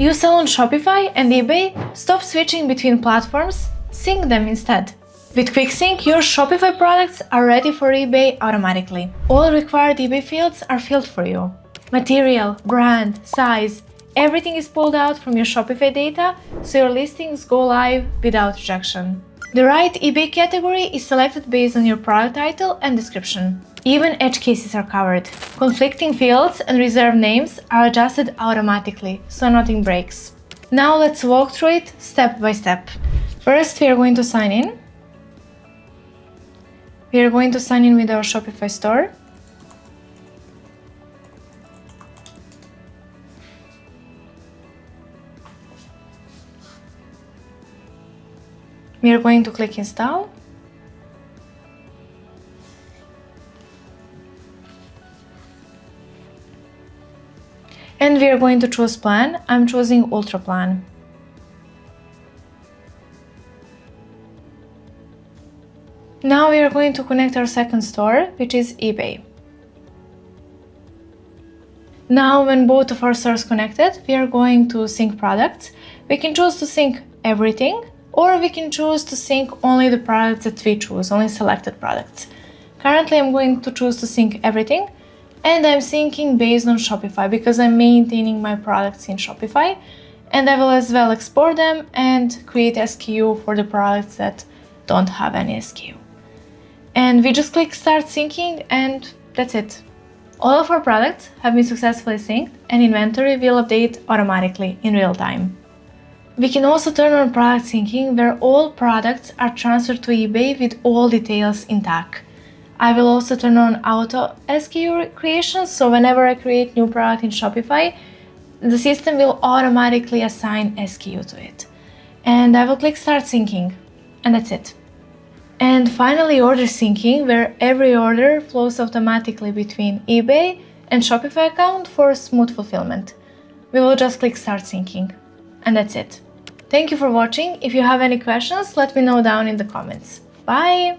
You sell on Shopify and eBay? Stop switching between platforms, sync them instead. With QuickSync, your Shopify products are ready for eBay automatically. All required eBay fields are filled for you. Material, brand, size, everything is pulled out from your Shopify data, so your listings go live without rejection. The right eBay category is selected based on your product title and description. Even edge cases are covered. Conflicting fields and reserved names are adjusted automatically, so nothing breaks. Now let's walk through it step by step. First, we are going to sign in. We are going to sign in with our Shopify store. We are going to click install. And we are going to choose plan. I'm choosing Ultra plan. Now we are going to connect our second store, which is eBay. Now when both of our stores connected, we are going to sync products. We can choose to sync everything, or we can choose to sync only the products that we choose, only selected products. Currently I'm going to choose to sync everything, and I'm syncing based on Shopify because I'm maintaining my products in Shopify, and I will as well export them and create SKU for the products that don't have any SKU. And we just click start syncing, and that's it. All of our products have been successfully synced, and inventory will update automatically in real time. We can also turn on product syncing, where all products are transferred to eBay with all details intact. I will also turn on auto SKU creation, so whenever I create new product in Shopify, the system will automatically assign SKU to it. And I will click start syncing, and that's it. And finally, order syncing, where every order flows automatically between eBay and Shopify account for smooth fulfillment. We will just click start syncing, and that's it. Thank you for watching. If you have any questions, let me know down in the comments. Bye!